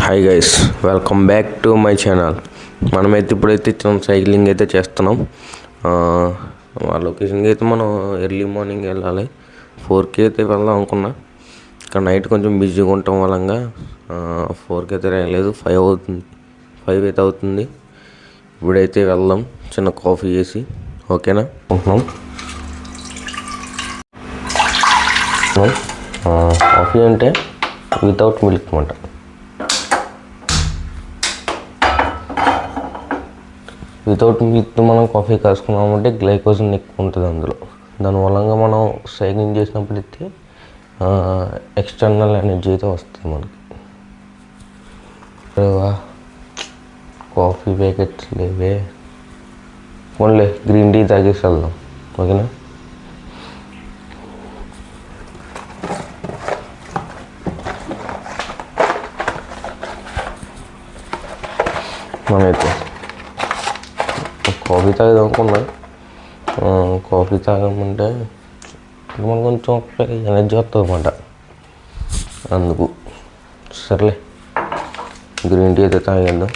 Hi guys, welcome back to my channel. మనమైతే ఇప్పుడైతే cycling అయితే చేస్తున్నాం. ఆ లొకేషన్కి అయితే మనం ఎర్లీ మార్నింగ్ వెళ్ళాలి. 4కి అయితే వెళ్దాం అనుకున్నా, ఇక్కడ నైట్ కొంచెం బిజీగా ఉండటం వల్ల 4కి అయితే రాలేదు. 5 అయితే అవుతుంది. ఇప్పుడైతే వెళ్దాం, చిన్న కాఫీ చేసి. ఓకేనా అనుకుంటున్నాం. కాఫీ అంటే వితౌట్ మిల్క్ అన్నమాట. వితౌట్ మిల్క్ మనం కాఫీ కాసుకున్నామంటే గ్లైకోజన్ ఎక్కువ ఉంటుంది అందులో. దానివల్ల మనం సైక్లింగ్ చేసినప్పుడైతే ఎక్స్టర్నల్ ఎనర్జీ అయితే వస్తుంది మనకి. కాఫీ ప్యాకెట్స్ లేవే, ఓన్లీ గ్రీన్ టీ తాగేసి వెళ్దాం. ఓకేనా. మనమైతే కాఫీ తాగేది అనుకున్నా. కాఫీ తాగమంటే మనం కొంచెం ఎనర్జీ వస్తుంది అన్నమాట. అందుకు సర్లే గ్రీన్ టీ అయితే తాగేద్దాం.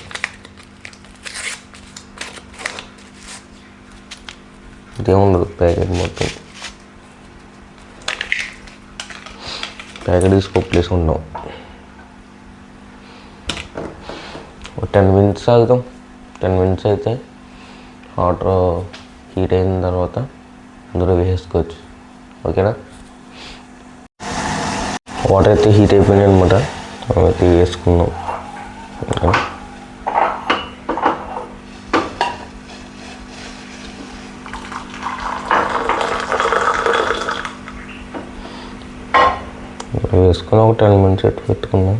ఇదేముండదు, ప్యాకెట్ మొత్తం ప్యాకెట్ తీసి కొప్పలేసి ఉంటాం. 10 minutes ఆగుతాం. 10 minutes అయితే వాటర్ హీట్ అయిన తర్వాత అందులో వేసుకోవచ్చు. ఓకేనా. వాటర్ అయితే హీట్ అయిపోయినాయి అనమాట, అయితే వేసుకున్నాం. వేసుకుని ఒక 10 minutes అయితే పెట్టుకున్నాం.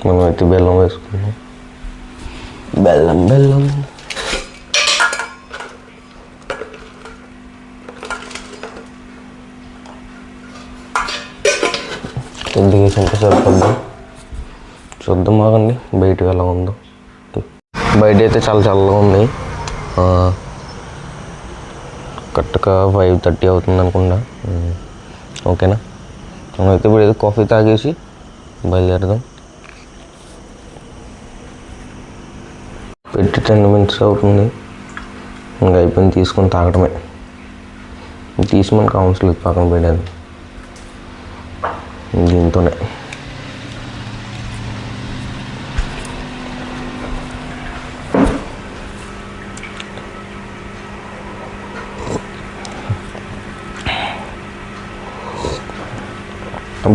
మనం అయితే బెల్లం వేసుకున్నాం. బెల్లం కొద్దిగా వేసుకుంటే సరిపోద్దాం. చూద్దాం ఆగండి బయటకు ఎలా ఉందో. బయట అయితే చాలా చల్లగా ఉంది. కరెక్ట్గా 5:30 అవుతుంది అనుకుంటా. ఓకేనా. మనమైతే ఇప్పుడు ఏదో కాఫీ తాగేసి బయలుదేరదాం. పెట్టి 10 minutes అవుతుంది. ఇంకా అయిపోయింది, తీసుకొని తాగడమే. తీసి మనకు కౌన్సిల్ పక్కన పెట్టాను. దీంతోనే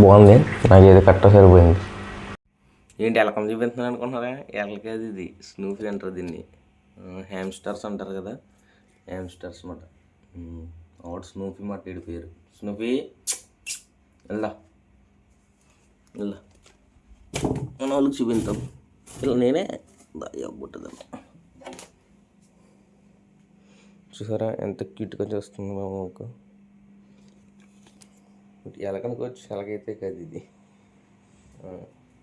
బాగుంది. నాకు ఏది కరెక్ట్గా సరిపోయింది. ఏంటి ఎలకం చూపిస్తున్నాను అనుకుంటున్నారా? ఎలకది ఇది స్నూఫీ అంటారు దీన్ని. హ్యామ్స్టర్స్ అంటారు కదా, హ్యామ్స్టర్స్ అన్నమాట. ఒకటి స్నూఫీ మాట వీడి పేరు. స్నూఫీ వెళ్దా మన వాళ్ళకి చూపిస్తాం. ఇలా నేనే బాగుంటుందమ్మా. చూసారా ఎంత క్యూట్గా చేస్తుంది మా అమ్మకు. ఎలకనుకోవచ్చు, ఎలకైతే కాదు ఇది.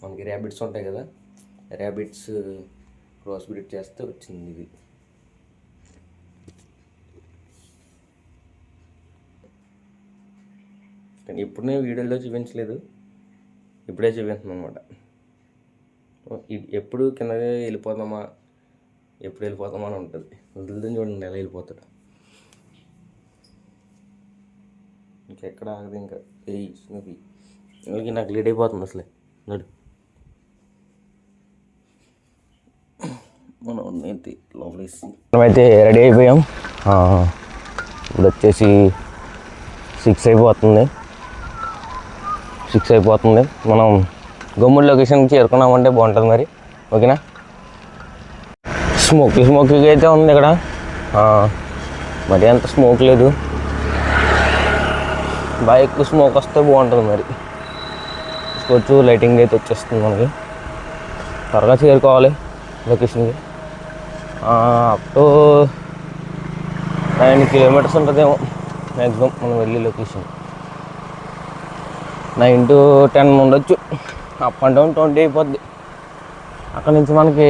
మనకి ర్యాబిట్స్ ఉంటాయి కదా, ర్యాబిట్స్ క్రాస్ బ్రీడ్ చేస్తే వచ్చింది ఇది. కానీ ఇప్పుడు నేను వీడియోలో చూపించలేదు, ఇప్పుడే చూపిస్తున్నాను అనమాట. ఎప్పుడు కింద వెళ్ళిపోతామా అని ఉంటుంది. వదిలిదని చూడండి ఎలా వెళ్ళిపోతాడు. ఇంకెక్కడ ఆగదు. ఇంకా నాకు లేట్ అయిపోతుంది అసలే. నడు మనమైతే రెడీ అయిపోయాం. ఇప్పుడు వచ్చేసి 6 అయిపోతుంది. మనం గమ్ముడి లొకేషన్కి చేరుకున్నామంటే బాగుంటుంది మరి. ఓకేనా. స్మోకీగా అయితే ఉంది ఇక్కడ. మరి అంత స్మోక్ లేదు, బాగా ఎక్కువ స్మోక్ వస్తే బాగుంటుంది మరి. చూసుకోవచ్చు, లైటింగ్ అయితే వచ్చేస్తుంది మనకి. త్వరగా చేరుకోవాలి లొకేషన్కి. అప్ టు 9 kilometers ఉంటుందేమో మ్యాక్సిమం మనం వెళ్ళే లొకేషన్. 9 to 10 ఉండొచ్చు. అప్ అండ్ డౌన్ 20 అయిపోద్ది. అక్కడ నుంచి మనకి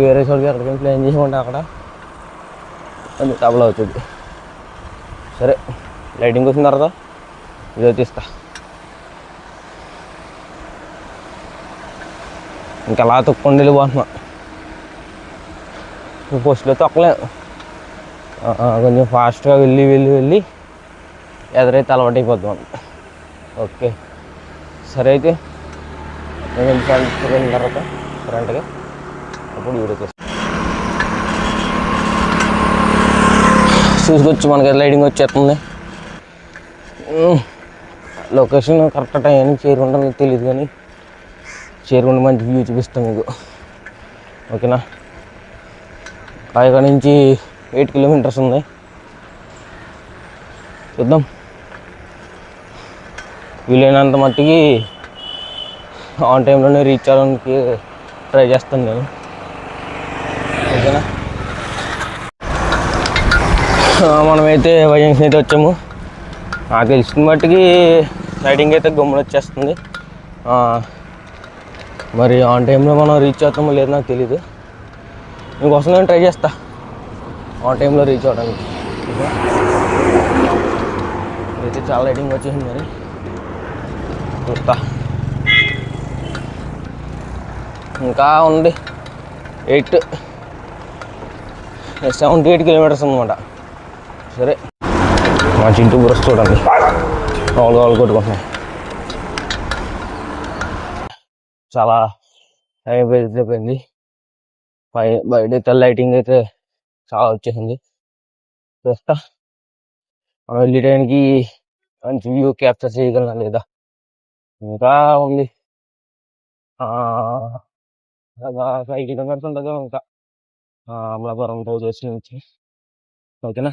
వేరే చోటుకి ఎక్కడికైనా ప్లాన్ చేయమంటే అక్కడ కొంచెం డబుల్ అవుతుంది. సరే లైటింగ్ వచ్చిన తర్వాత వీడియో తీస్తా. ఇంకా అలా తొక్కుండా వెళ్ళిపోతున్నా. పోస్ట్లో తొక్కలేదు. కొంచెం ఫాస్ట్గా వెళ్ళి వెళ్ళి వెళ్ళి ఎదురైతే అలవాటు అయిపోద్దాం. ఓకే సరే అయితే నేను వెళ్ళిన తర్వాత కరెంట్గా అప్పుడు వీడియో చూసుకొచ్చి మనకి లైటింగ్ వచ్చేస్తుంది. లొకేషన్ కరెక్ట్ టైంకి చేరుకుంటానో తెలియదు కానీ చేరుకుంటే మంచి వ్యూ చూపిస్తాం మీకు. ఓకేనా, ఇక్కడ నుంచి 8 కిలోమీటర్స్ ఉంది. చూద్దాం, వీలైనంత మట్టికి ఆన్ టైంలోనే రీచ్ అవ్వడానికి ట్రై చేస్తాను నేను. ఓకేనా, మనమైతే వైజంక్షన్ అయితే వచ్చాము. నాకు తెలిసిన మట్టికి లైటింగ్ అయితే గమ్మున వచ్చేస్తుంది. మరి ఆన్ టైంలో మనం రీచ్ అవుతామో లేదో నాకు తెలీదు. మీకోసం నేను ట్రై చేస్తా ఆన్ టైంలో రీచ్ అవ్వడానికి. అయితే చాలా లైటింగ్ వచ్చేసింది, మరి చూస్తా. ఇంకా ఉంది 78 కిలోమీటర్స్ అనమాట. సరే, మా చింటూ బురస్ చూడండి వాళ్ళు కొట్టుకుంటున్నాయి. చాలా టైం అయిపోయింది. బయట అయితే లైటింగ్ అయితే చాలా వచ్చేసింది. చూస్తా మనం వెళ్ళే టైంకి మంచి వ్యూ క్యాప్చర్ చేయగలనా లేదా. ఇంకా ఉంది 5 కిలోమీటర్స్ ఉంటుంది ఇంకా అమలాపురం రోజు వచ్చి నుంచి. ఓకేనా,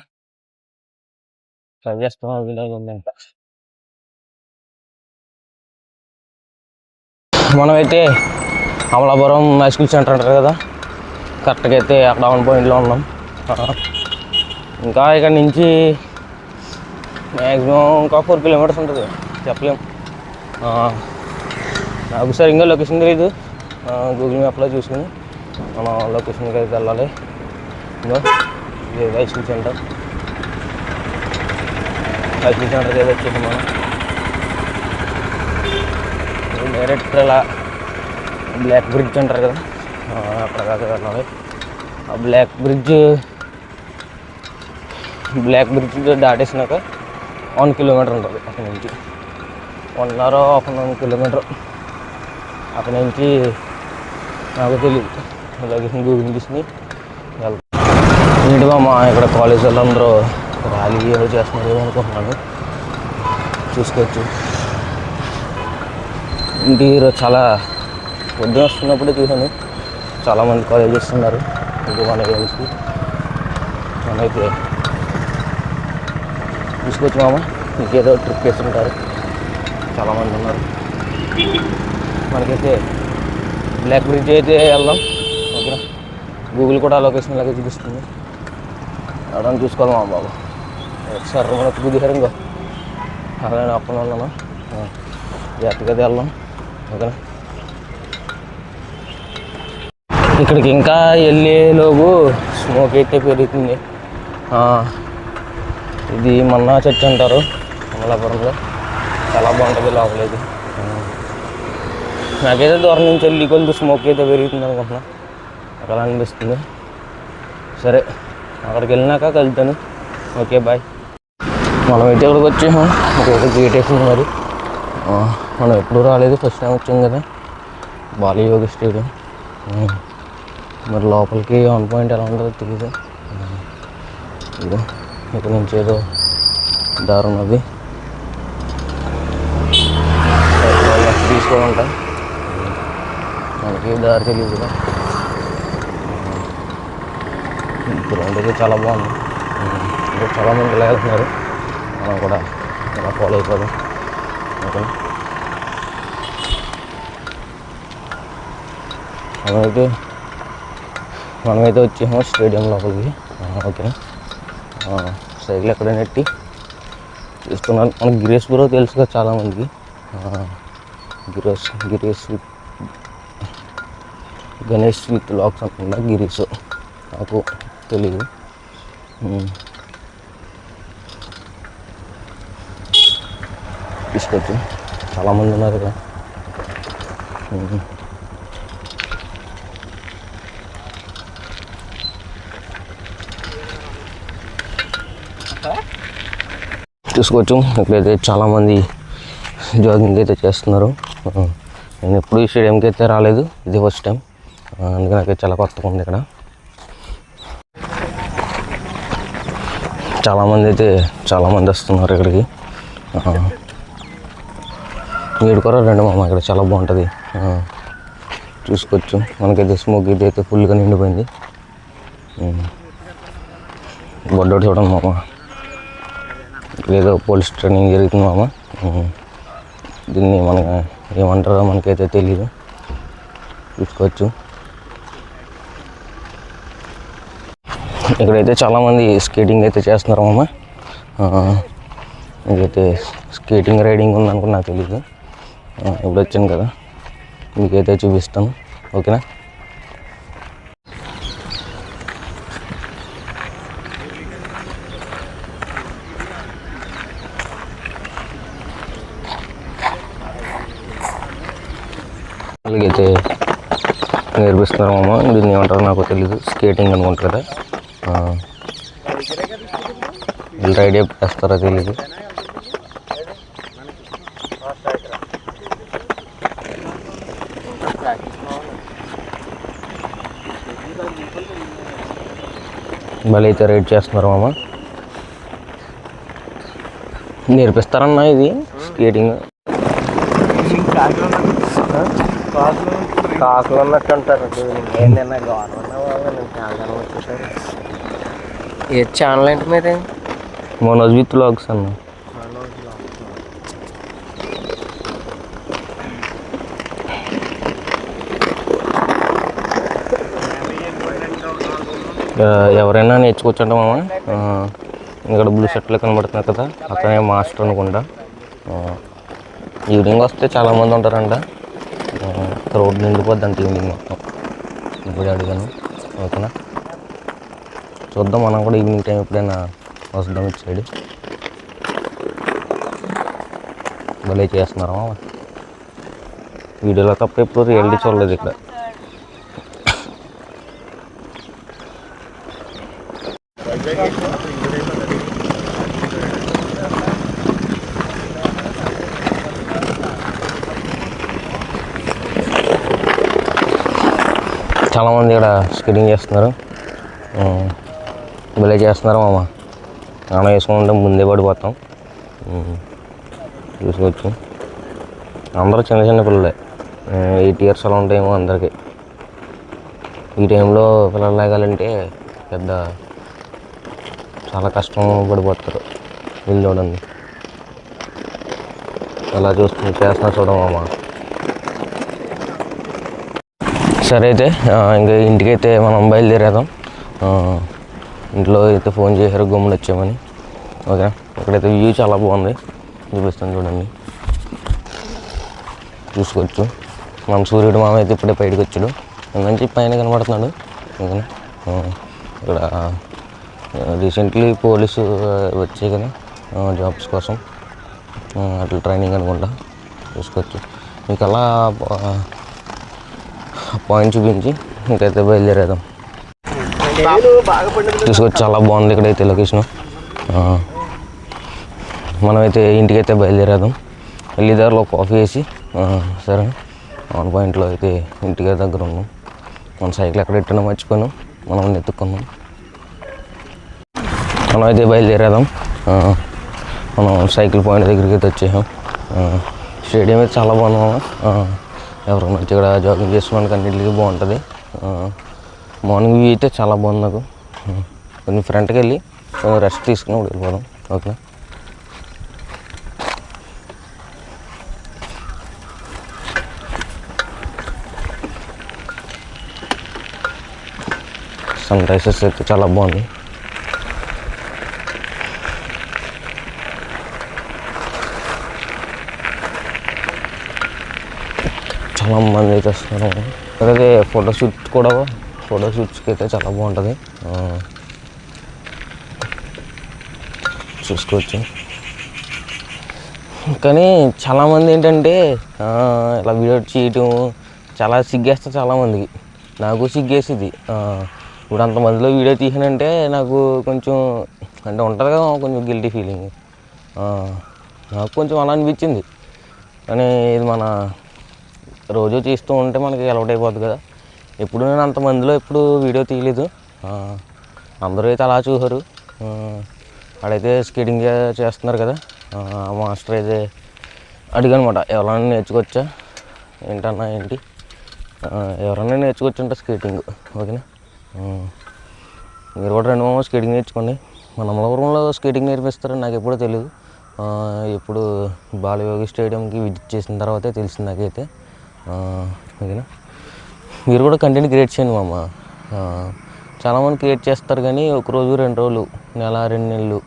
ట్రై చేస్తాం. విలేజ్ ఉంది ఇంకా. మనమైతే అమలాపురం హై స్కూల్ సెంటర్ అంటారు కదా, కరెక్ట్గా అయితే అక్కడ ఆన్ పాయింట్లో ఉన్నాం. ఇంకా ఇక్కడ నుంచి మ్యాక్సిమం ఇంకా 4 కిలోమీటర్స్ ఉంటుంది, చెప్పలేము. నాకు సరిగ్గా లొకేషన్ తెలియదు. గూగుల్ మ్యాప్లో చూసుకుని మనం లొకేషన్కి అయితే వెళ్ళాలి. హై స్కూల్ సెంటర్కి అయితే వచ్చేసి మనం డైరెక్ట్ అలా బ్లాక్ బ్రిడ్జ్ అంటారు కదా, అక్కడ కాదు వెళ్ళాలి. ఆ బ్లాక్ బ్రిడ్జ్ దాటేసినాక 1 కిలోమీటర్ ఉంటుంది. అక్కడి నుంచి 1 or 1.5 కిలోమీటర్. అక్కడి నుంచి నాకు తెలియదు, లొకేషన్ గూగుల్ తీసుకుని వెళ్తాను. నీట్గా మా ఇక్కడ కాలేజ్ వాళ్ళందరూ ర్యాలీ ఏదో చేస్తున్నారు అనుకుంటున్నాను. చూసుకోవచ్చు. ఈరోజు చాలా పొద్దున వస్తున్నప్పుడే చూసాను, చాలామంది కాలేజ్ చేస్తున్నారు. ఇంకా మన గేమ్స్కి మనమైతే చూసుకోవచ్చు. మామ ఇంకేదో ట్రిప్ వేస్తుంటారు, చాలామంది ఉన్నారు. మనకైతే బ్లాక్ బ్రిడ్జ్ అయితే వెళ్దాం. ఓకేనా, గూగుల్ కూడా లొకేషన్ లాగా చూపిస్తుంది. అడని చూసుకోవాలి మా బాబు. ఒకసారి మనకు కుదిహారు ఇంకో అలానే అక్కడ ఉన్నాను. జాగ్రత్తగా వెళ్దాం. ఓకేనా, ఇక్కడికి ఇంకా వెళ్ళేలోపు స్మోక్ అయితే పెరుగుతుంది. ఇది మన్నా చర్చ్ అంటారు అమలాపురంలో, చాలా బాగుంటుంది లోపలికి. నాకైతే దూరం నుంచి వెళ్ళి కొంచెం స్మోక్ అయితే పెరుగుతుంది అనుకుంటున్నా, అక్కడ అనిపిస్తుంది. సరే, అక్కడికి వెళ్ళినాక కలుతాను. Okay, bye. మనమైతే ఇక్కడికి వచ్చాము. ఇంకొక గేట్ వేసింది. మరి మనం ఎప్పుడు రాలేదు, ఫస్ట్ టైం వచ్చాం కదా. బాలయోగి స్టేడియం. మరి లోపలికి ఆన్ పాయింట్ ఎలా ఉంటుందో తెలియదు. ఇదో ఇక్కడ నుంచి ఏదో దారి ఉన్నది, తీసుకోవాలి ఉంటాయి. మనకి దారి తెలియదు కదా. గ్రౌండ్ అయితే చాలా బాగుంది. ఇంకా చాలామంది ఇలా వెళ్తున్నారు, మనం కూడా ఇలా ఫాలో అయిపోదాం. ఓకే, మనమైతే వచ్చేమో స్టేడియం లోపలికి. ఓకేనా, సైకిల్ ఎక్కడ నెట్టి చూస్తున్నాను. మనకి గిరీష్ బ్రో తెలుసు కదా చాలామందికి. గణేష్ విత్ లాక్స్ అనుకుంటా గిరీష్, నాకు తెలీదు. తీసుకొచ్చి చాలామంది ఉన్నారు కదా. చూసుకోవచ్చు. ఇక్కడైతే చాలామంది జాగింగ్ అయితే చేస్తున్నారు. నేను ఎప్పుడు ఈ స్టేడియంకి అయితే రాలేదు, ఇది ఫస్ట్ టైం, అందుకే నాకు చాలా కొత్తగా ఉంది. ఇక్కడ చాలామంది వస్తున్నారు ఇక్కడికి. మీరు కూడా రండి మామ, ఇక్కడ చాలా బాగుంటుంది. చూసుకోవచ్చు, మనకైతే స్మోక్ అయితే ఫుల్గా నిండిపోయింది. బొడ్డోడు చూడండి మామ, ఏదో పోలీస్ ట్రైనింగ్ జరుగుతుంది మామ. దీన్ని మనకి ఏమంటారో మనకైతే తెలీదు. చూసుకోవచ్చు, ఇక్కడైతే చాలామంది స్కేటింగ్ అయితే చేస్తున్నారు మామ. ఇదైతే స్కేటింగ్ రైడింగ్ ఉందనుకుని నాకు తెలీదు. ఇప్పుడు వచ్చాను కదా, మీకైతే చూపిస్తాను, ఓకేనా. అలాగైతే నేర్పిస్తున్నారు మామ. దీన్ని ఏమంటారో నాకు తెలీదు, స్కేటింగ్ అనుకుంటారు కదా, రైడ్ చేస్తారో తెలీదు. మళ్ళీ అయితే రైడ్ చేస్తున్నారు మామ. నేర్పిస్తారన్నా ఇది స్కేటింగ్? కాకులు అన్నట్టు అంటారు. ఏంటన్నా గవర్నమెంట్ ఏ ఛానల్ ఏంటి మీది? మనోజ్ విత్ వ్లాగ్స్ అన్న. ఎవరైనా నేర్చుకోవచ్చంట మామ. ఇక్కడ బ్లూ షర్ట్లో కనబడుతున్నారు కదా, అతనే మాస్టర్ అనుకుంటా. ఈవినింగ్ వస్తే చాలామంది ఉంటారంట, రోడ్డు నిండిపోద్ది అంటే ఈవినింగ్ మొత్తం. ఇప్పుడు అడిగాను, ఓకేనా. చూద్దాం, మనం కూడా ఈవినింగ్ టైం ఎప్పుడైనా వద్దాం ఇటు సైడ్. భలే చేస్తున్నారు మామ. వీడియోలో తప్ప ఎప్పుడు రియాలిటీ చూడలేదు ఇక్కడ. చాలామంది ఇక్కడ స్కేటింగ్ చేస్తున్నారు. భలే చేస్తున్నారు మామ. నాన్న వేసుకుంటే ముందే పడిపోతాం. చూసుకోవచ్చు, అందరూ చిన్న చిన్న పిల్లలే, 8 years అలా ఉంటాయేమో అందరికీ. ఈ టైంలో పిల్లలు లాగాలంటే పెద్ద చాలా కష్టం పడిపోతారు. వీళ్ళు చూడండి అలా చేస్తున్నా చూడమమ్మా. సరే అయితే ఇంకా ఇంటికైతే మనం బయలుదేరేద్దాం. ఇంట్లో అయితే ఫోన్ చేశారు గమ్మున వచ్చామని, ఓకేనా. ఇక్కడైతే వ్యూ చాలా బాగుంది, చూపిస్తాను చూడండి. చూసుకోవచ్చు, మన సూర్యుడు మామ అయితే ఇప్పుడే బయటకు వచ్చాడు, మంచి పైన కనబడుతున్నాడు, ఓకేనా. ఇక్కడ రీసెంట్లీ పోలీసు వచ్చాయి కదా జాబ్స్ కోసం, అట్లా ట్రైనింగ్ అనుకుంటా. చూసుకోవచ్చు, మీకు అలా పాయింట్ చూపించి ఇంకైతే బయలుదేరేద్దాం. చూసుకోవచ్చు, చాలా బాగుంది ఇక్కడైతే లొకేషను. మనమైతే ఇంటికైతే బయలుదేరేద్దాం. వెళ్ళి దారిలో కాఫీ వేసి సరే ఆన్ పాయింట్లో అయితే ఇంటికి దగ్గర ఉన్నాం. మన సైకిల్ ఎక్కడ ఎట్టినా మర్చిపోయాను, మనం ఎత్తుక్కున్నాం. మనం అయితే బయలుదేరేద్దాం. మనం సైకిల్ పాయింట్ దగ్గరికి అయితే వచ్చేసాం. స్టేడియం అయితే చాలా బాగున్నాం. ఎవరైనా వచ్చి ఇక్కడ జాగింగ్ చేసుకోవడానికి అన్నింటికి బాగుంటుంది. మార్నింగ్ వ్యూ అయితే చాలా బాగుంది నాకు. కొంచెం ఫ్రంట్కి వెళ్ళి రెస్ట్ తీసుకుని వెళ్ళిపోదాం, ఓకే. సన్ రైజెస్ అయితే చాలా బాగుంది. చాలా మంది అయితే వస్తున్నారు. అలాగే ఫోటోషూట్స్కి అయితే చాలా బాగుంటుంది. చూసుకోవచ్చు. కానీ చాలామంది ఏంటంటే ఇలా వీడియో చేయటం చాలా సిగ్గేస్తుంది చాలామందికి. నాకు సిగ్గేసింది. ఇప్పుడు అంతమందిలో వీడియో తీసానంటే నాకు కొంచెం అంటే ఉంటుంది కదా కొంచెం గిల్టీ ఫీలింగ్. నాకు కొంచెం అలా అనిపించింది. కానీ ఇది మన రోజు చేస్తూ ఉంటే మనకి అలవాటు అయిపోద్ది కదా. ఎప్పుడు నేను అంతమందిలో ఎప్పుడు వీడియో తీయలేదు. అందరూ అయితే అలా చూసారు. ఆడైతే స్కేటింగ్ చేస్తున్నారు కదా, మాస్టర్ అయితే అడిగనమాట, ఎవరైనా నేర్చుకోవచ్చా ఏంటన్నా ఏంటి, ఎవరైనా నేర్చుకోవచ్చు స్కేటింగ్, ఓకేనా. మీరు కూడా 2 స్కేటింగ్ నేర్చుకోండి. మన అమలాపురంలో స్కేటింగ్ నేర్పిస్తారని నాకు ఎప్పుడూ తెలియదు. ఇప్పుడు బాలయోగి స్టేడియంకి విజిట్ చేసిన తర్వాతే తెలిసింది నాకైతే, ఓకేనా. మీరు కూడా కంటెంట్ క్రియేట్ చేయండి మామ. చాలామంది క్రియేట్ చేస్తారు కానీ ఒకరోజు 2 రోజులు, నెల 2 నెలలు,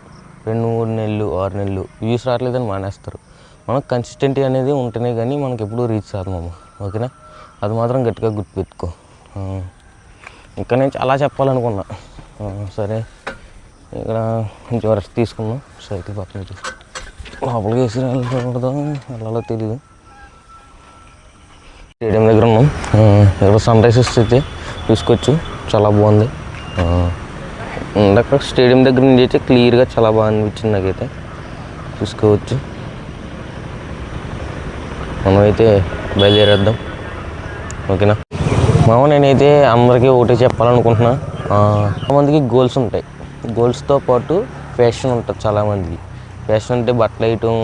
2-3 నెలలు, 6 నెలలు వ్యూస్ రావట్లేదని మానేస్తారు. మనకు కన్సిస్టెంటీ అనేది ఉంటేనే కానీ మనకి ఎప్పుడూ రీచ్ రాదు మామ, ఓకేనా. అది మాత్రం గట్టిగా గుర్తుపెట్టుకో. ఇంకా నేను చాలా చెప్పాలనుకున్నా. సరే, ఇక్కడ కొంచెం రెస్ట్ తీసుకున్నాం. సైకిల్ పక్కన లోపలికి వేసి వెళ్ళకూడదు, వెళ్ళాలో తెలీదు. స్టేడియం దగ్గర ఉన్నాం. ఇక్కడ సన్ రైజర్స్ అయితే చూసుకోవచ్చు, చాలా బాగుంది. అక్కడ స్టేడియం దగ్గర నుంచి అయితే క్లియర్గా చాలా బాగా అనిపించింది నాకైతే, చూసుకోవచ్చు. మనమైతే బయలుదేరేద్దాం, ఓకేనా. మామ నేనైతే అందరికీ ఒకటి చెప్పాలనుకుంటున్నా. చాలామందికి గోల్స్ ఉంటాయి. గోల్స్తో పాటు ఫ్యాషన్ ఉంటుంది చాలామందికి. ఫ్యాషన్ అంటే బట్టలు వేయటం,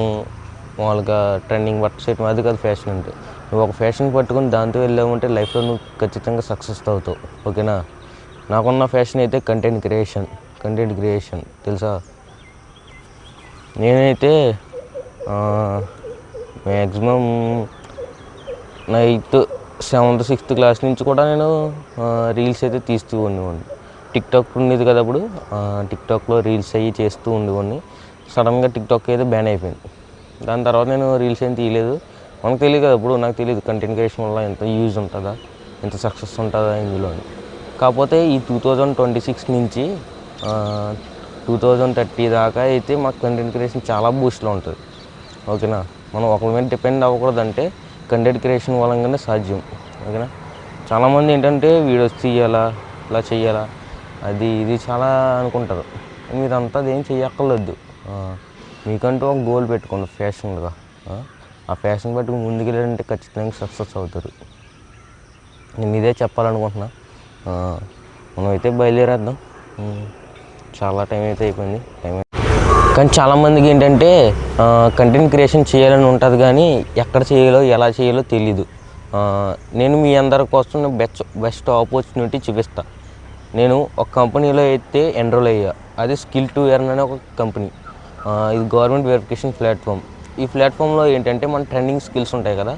మామూలుగా ట్రెండింగ్ బట్టలు వేయటం, అది కాదు ఫ్యాషన్ అంటే. నువ్వు ఒక ఫ్యాషన్ పట్టుకుని దాంతో వెళ్ళామంటే లైఫ్లో నువ్వు ఖచ్చితంగా సక్సెస్ అవుతావు, ఓకేనా. నాకున్న ఫ్యాషన్ అయితే కంటెంట్ క్రియేషన్ తెలుసా. నేనైతే maximum 9th, 7th, 6th class నుంచి కూడా నేను రీల్స్ అయితే తీస్తూ ఉండేవాడిని. టిక్టాక్ ఉండేది కదా అప్పుడు, టిక్టాక్లో రీల్స్ అవి చేస్తూ ఉండేవాడిని. సడన్గా టిక్టాక్ అయితే బ్యాన్ అయిపోయింది. దాని తర్వాత నేను రీల్స్ ఏం తీయలేదు. మనకు తెలియదు కదా, ఇప్పుడు నాకు తెలియదు కంటెంట్ క్రియేషన్ వల్ల ఎంత యూజ్ ఉంటుందా, ఎంత సక్సెస్ ఉంటుందా ఇందులో. కాకపోతే ఈ 2026 నుంచి 2030 దాకా అయితే మాకు కంటెంట్ క్రియేషన్ చాలా బూస్ట్లో ఉంటుంది, ఓకేనా. మనం ఒకరి మీద డిపెండ్ అవ్వకూడదంటే కంటెంట్ క్రియేషన్ వలంగానే సాధ్యం, ఓకేనా. చాలామంది ఏంటంటే వీడియోస్ తీయాలా, ఇలా చేయాలా, అది ఇది చాలా అనుకుంటారు. మీరంతా అదేం చేయక్కర్లేదు. మీకంటూ ఒక గోల్ పెట్టుకోండి ఫ్యాషన్గా. ఆ ఫ్యాషన్ బట్టి ముందుకెళ్ళాలంటే ఖచ్చితంగా సక్సెస్ అవుతారు. నేను ఇదే చెప్పాలనుకుంటున్నా. మనమైతే బయలుదేరేద్దాం. చాలా టైం అయితే అయిపోయింది. కానీ చాలామందికి ఏంటంటే కంటెంట్ క్రియేషన్ చేయాలని ఉంటుంది కానీ ఎక్కడ చేయాలో ఎలా చేయాలో తెలీదు. నేను మీ అందరి కోసం బెస్ట్ ఆపర్చునిటీ చూపిస్తా. నేను ఒక కంపెనీలో అయితే ఎన్రోల్ అయ్యా. అది స్కిల్ టు ఎర్న్ అనే ఒక కంపెనీ. ఇది గవర్నమెంట్ వెరిఫికేషన్ ప్లాట్ఫామ్. ఈ ప్లాట్ఫామ్లో ఏంటంటే మన ట్రెండింగ్ స్కిల్స్ ఉంటాయి కదా,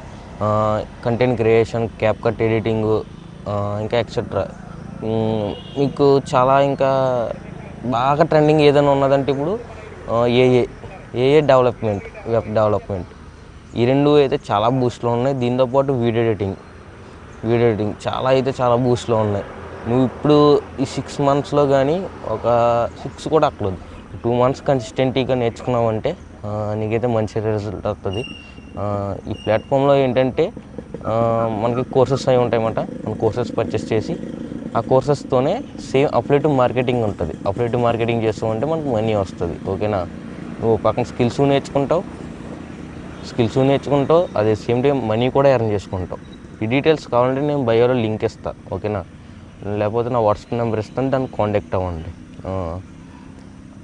కంటెంట్ క్రియేషన్, క్యాప్కట్ ఎడిటింగ్, ఇంకా ఎక్సెట్రా. మీకు చాలా ఇంకా బాగా ట్రెండింగ్ ఏదైనా ఉన్నదంటే ఇప్పుడు ఏఏ డెవలప్మెంట్, వెబ్ డెవలప్మెంట్, ఈ 2 అయితే చాలా బూస్ట్లో ఉన్నాయి. దీంతోపాటు వీడియో ఎడిటింగ్ చాలా బూస్ట్లో ఉన్నాయి. నువ్వు ఇప్పుడు ఈ 6 monthsలో కానీ, ఒక 6 కూడా అక్కలేదు, 2 months కన్సిస్టెంట్గా నేర్చుకున్నావంటే నీకైతే మంచి రిజల్ట్ వస్తుంది. ఈ ప్లాట్ఫామ్లో ఏంటంటే మనకి కోర్సెస్ అవి ఉంటాయన్నమాట. మన కోర్సెస్ పర్చేస్ చేసి ఆ కోర్సెస్తోనే సేమ్ అఫిలియేటివ్ మార్కెటింగ్ ఉంటుంది. అఫిలియేటివ్ మార్కెటింగ్ చేస్తామంటే మనకు మనీ వస్తుంది, ఓకేనా. నువ్వు పక్కన స్కిల్స్ నేర్చుకుంటావు, అదే సేమ్ టైం మనీ కూడా ఎర్న్ చేసుకుంటావు. ఈ డీటెయిల్స్ కావాలంటే నేను బయోలో లింక్ ఇస్తాను, ఓకేనా. లేకపోతే నా వాట్సాప్ నెంబర్ ఇస్తాను, దాన్ని కాంటాక్ట్ అవ్వండి.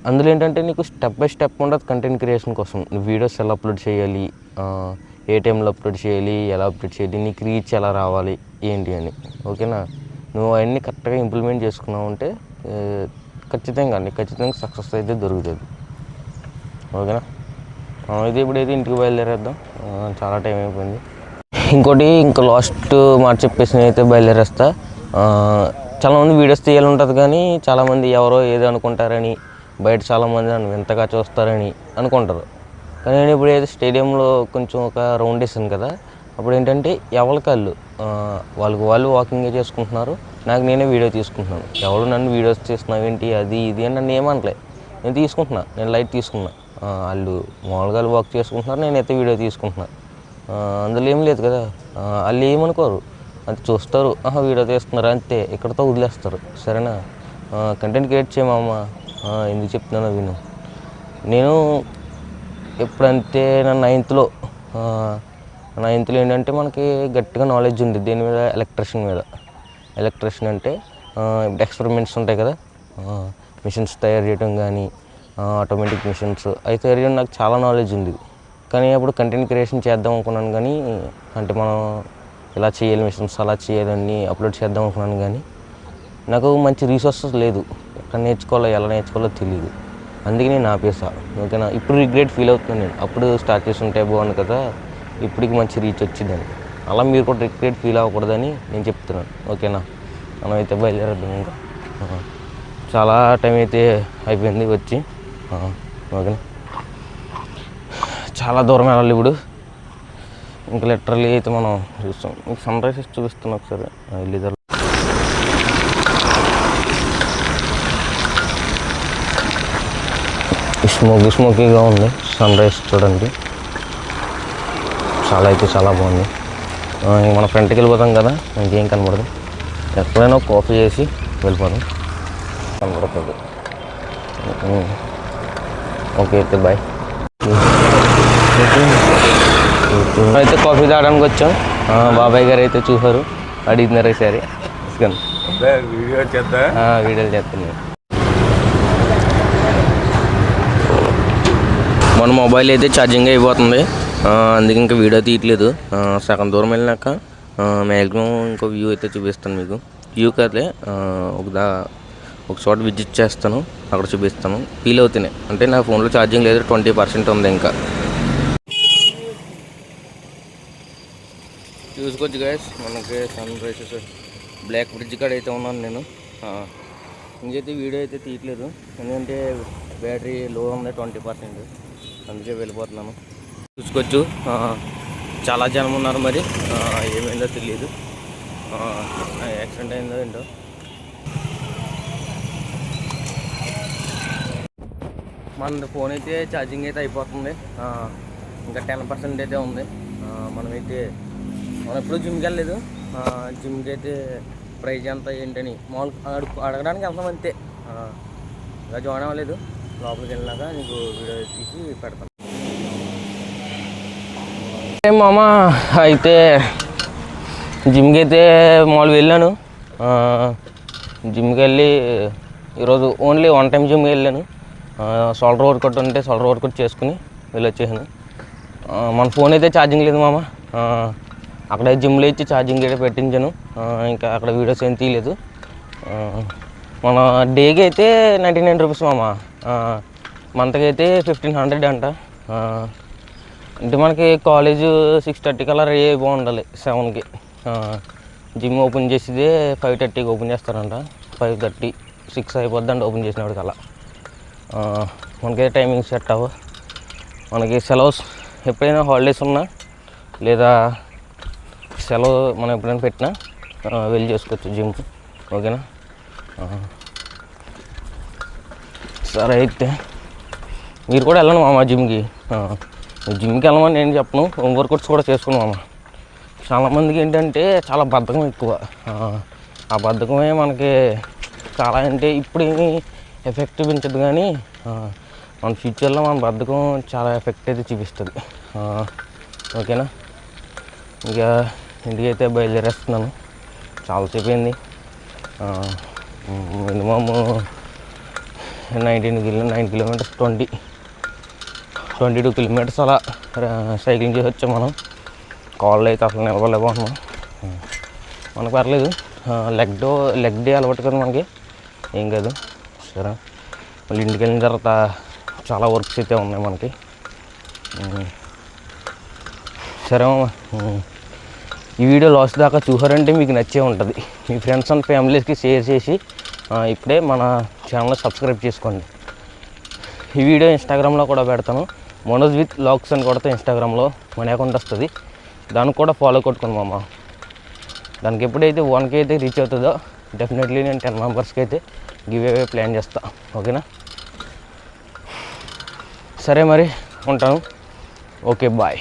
అందులో ఏంటంటే నీకు స్టెప్ బై స్టెప్ ఉండదు కంటెంట్ క్రియేషన్ కోసం. నువ్వు వీడియోస్ ఎలా అప్లోడ్ చేయాలి, ఏ టైంలో అప్లోడ్ చేయాలి, ఎలా అప్లోడ్ చేయాలి, నీకు రీచ్ ఎలా రావాలి ఏంటి అని, ఓకేనా. నువ్వు అవన్నీ కరెక్ట్గా ఇంప్లిమెంట్ చేసుకున్నావు అంటే ఖచ్చితంగా సక్సెస్ అయితే దొరుకుతుంది, ఓకేనా. అయితే ఇప్పుడైతే ఇంటికి బయలుదేరేద్దాం, చాలా టైం అయిపోయింది. ఇంకా లాస్ట్ మాట చెప్పేసి నేనైతే బయలుదేరేస్తా. చాలామంది వీడియోస్ తీయాలి ఉంటుంది కానీ చాలామంది ఎవరో ఏదో అనుకుంటారని, బయట చాలామంది నన్ను వింతగా చూస్తారని అనుకుంటారు. కానీ నేను ఇప్పుడైతే స్టేడియంలో కొంచెం ఒక రౌండ్ వేసాను కదా, అప్పుడు ఏంటంటే వాళ్ళు వాకింగ్ చేసుకుంటున్నారు, నాకు నేనే వీడియో తీసుకుంటున్నాను. ఎవరు నన్ను వీడియోస్ తీస్తున్నావేంటి అది ఇది అని నన్ను ఏమనలే. నేను లైట్ తీసుకున్నా. వాళ్ళు మామూలుగా వాక్ చేసుకుంటున్నారు, నేనైతే వీడియో తీసుకుంటున్నా. అందులో ఏం లేదు కదా. వాళ్ళు ఏమనుకోరు, అది చూస్తారు, వీడియో తీస్తున్నారు అంతే, ఇక్కడతో వదిలేస్తారు, సరేనా. కంటెంట్ క్రియేట్ చేయమమ్మ, ఎందుకు చెప్తున్నానో విను. నేను ఎప్పుడంటే నా నైన్త్లో ఏంటంటే మనకి గట్టిగా నాలెడ్జ్ ఉంది దేని మీద, ఎలక్ట్రిషియన్ అంటే ఇప్పుడు ఎక్స్పెరిమెంట్స్ ఉంటాయి కదా, మిషన్స్ తయారు చేయడం కానీ, ఆటోమేటిక్ మిషన్స్ అవి తయారు చేయడం నాకు చాలా నాలెడ్జ్ ఉంది. కానీ అప్పుడు కంటెంట్ క్రియేషన్ చేద్దాం అనుకున్నాను, కానీ అంటే మనం ఇలా చేయాలి, మిషన్స్ అలా చేయాలని అప్లోడ్ చేద్దాం అనుకున్నాను, కానీ నాకు మంచి రీసోర్సెస్ లేదు. ఎక్కడ నేర్చుకోవాలో, ఎలా నేర్చుకోవాలో తెలియదు. అందుకే నేను ఆపేసా. ఓకేనా, ఇప్పుడు రిగ్రెట్ ఫీల్ అవుతున్నాను. నేను అప్పుడు స్టార్ట్ చేసి ఉంటే బాగుంది కదా, ఇప్పటికి మంచి రీచ్ వచ్చిందని. అలా మీరు కూడా రిగ్రెట్ ఫీల్ అవ్వకూడదని నేను చెప్తున్నాను. ఓకేనా, మనం అయితే బయలుదేరద్దాం. ఇంకా చాలా టైం అయితే అయిపోయింది వచ్చి. ఓకేనా, చాలా దూరం వెళ్ళాలి ఇప్పుడు. ఇంకా లిటరల్లీ అయితే మనం చూస్తాం. మీకు సన్ రైజెస్ చూపిస్తున్నాం ఒకసారి. వెళ్ళేదారు స్మోకీగా ఉంది. సన్ రైజ్ చూడండి, చాలా బాగుంది. మన ఫ్రంట్కి వెళ్ళిపోతాం కదా, ఇంకేం కనబడదు. ఎక్కడైనా కాఫీ చేసి వెళ్ళిపోదాం, కనబడుతుంది. ఓకే అయితే బాయ్. అయితే కాఫీ తాగడానికి వచ్చాం. బాబాయ్ గారు అయితే చూసారు, అడిగినారు ఈసారి. వీడియోలు చేస్తున్నాను. మన మొబైల్ అయితే ఛార్జింగ్ అయిపోతుంది, అందుకే ఇంకా వీడియో తీయట్లేదు. సగం దూరం వెళ్ళినాక మ్యాక్సిమం ఇంకో వ్యూ అయితే చూపిస్తాను మీకు. వ్యూ కాదే, ఒక చోట విజిట్ చేస్తాను, అక్కడ చూపిస్తాను. ఫీల్ అవుతున్నాయి అంటే నా ఫోన్లో ఛార్జింగ్ లేదు, 20% ఉంది. ఇంకా చూసుకోవచ్చు గైస్, మనకి సన్ రైజెస్ బ్లాక్ బ్రిడ్జ్ కాడ అయితే ఉన్నాను నేను. ఇంకైతే వీడియో అయితే తీయట్లేదు, ఎందుకంటే బ్యాటరీ లో ఉంది, 20%. అందుకే వెళ్ళిపోతున్నాను. చూసుకోవచ్చు, చాలా జనం ఉన్నారు. మరి ఏమైందో తెలియదు, యాక్సిడెంట్ అయిందో ఏంటో. మన ఫోన్ అయితే ఛార్జింగ్ అయితే అయిపోతుంది, ఇంకా 10% అయితే ఉంది. మనం ఎప్పుడూ జిమ్కి వెళ్ళలేదు. జిమ్కి అయితే ప్రైజ్ ఎంత ఏంటని మామూలు అడగడానికి వెళ్తాం అంతే. ఇంకా జాయిన్ అవ్వలేదు. లోపలికి వెళ్ళినాక నీకు వీడియో తీసి పెడతాను. మామ అయితే జిమ్కి అయితే మామూలుగా వెళ్ళాను. జిమ్కి వెళ్ళి ఈరోజు ఓన్లీ 1 టైం జిమ్కి వెళ్ళాను. షోల్డర్ వర్కౌట్ ఉంటే షోల్డర్ వర్కౌట్ చేసుకుని వెళ్ళొచ్చేసాను. మన ఫోన్ అయితే ఛార్జింగ్ లేదు మామ. అక్కడ జిమ్లో ఇచ్చి ఛార్జింగ్ అయితే పెట్టించాను. ఇంకా అక్కడ వీడియోస్ ఏం తీయలేదు. మన డేకి అయితే 99 రూపీస్ మామ. మంత్కి అయితే 1500 అంట. అంటే మనకి కాలేజు 6:30 కల్లా రెడీ అయిపో ఉండాలి, 7కి. జిమ్ ఓపెన్ చేసేదే 5:30కి ఓపెన్ చేస్తారంట. 5:30, 6 అయిపోద్దండి ఓపెన్ చేసినప్పటికల్లా. మనకైతే టైమింగ్ సెట్ అవ్వ. మనకి సెలవు ఎప్పుడైనా హాలిడేస్ ఉన్నా లేదా సెలవు మనం ఎప్పుడైనా పెట్టినా వెళ్ళి చేసుకోవచ్చు జిమ్కి. ఓకేనా, సరే అయితే మీరు కూడా వెళ్ళండి మామ జిమ్కి. జిమ్కి వెళ్ళమని నేను చెప్పను, హోమ్ వర్కౌట్స్ కూడా చేసుకున్నాం మామ. చాలామందికి ఏంటంటే చాలా బద్ధకం ఎక్కువ. ఆ బద్ధకమే మనకి చాలా అంటే ఇప్పుడు ఏమీ ఎఫెక్ట్ చూపించదు, కానీ మన ఫ్యూచర్లో మన బద్ధకం చాలా ఎఫెక్ట్ అయితే చూపిస్తుంది. ఓకేనా, ఇక ఇంటికైతే బయలుదేరేస్తున్నాను. చాలాసేపు అయింది. మినిమమ్ 9 కిలోమీటర్స్, 22 కిలోమీటర్స్ అలా సైక్లింగ్ చేసి వచ్చాం మనం. కాళ్ళు అయితే అసలు నిలబడలేకపోతున్నాం. మనకు పర్లేదు, లెగ్ డే అలవాటు కదా మనకి, ఏం కాదు. సరే, మళ్ళీ ఇంటికి వెళ్ళిన తర్వాత చాలా వర్క్స్ అయితే ఉన్నాయి మనకి. సరే మామ, ఈ వీడియో లాస్ట్ దాకా చూసారంటే మీకు నచ్చే ఉంటుంది. మీ ఫ్రెండ్స్ అండ్ ఫ్యామిలీస్కి షేర్ చేసి ఇప్పుడే మన ఛానల్ సబ్స్క్రైబ్ చేసుకోండి. ఈ వీడియో ఇన్స్టాగ్రామ్లో కూడా పెడతాను. మనోజ్ విత్ లాగ్స్ అని కొడితే ఇన్స్టాగ్రామ్లో మన అకౌంట్ వస్తుంది, దానికి కూడా ఫాలో కొట్టుకోండి మామ. దానికి ఎప్పుడైతే 1K అయితే రీచ్ అవుతుందో డెఫినెట్లీ నేను 10 మెంబర్స్కి అయితే గివ్ అవే ప్లాన్ చేస్తాను. ఓకేనా, సరే మరి ఉంటాను. Okay bye.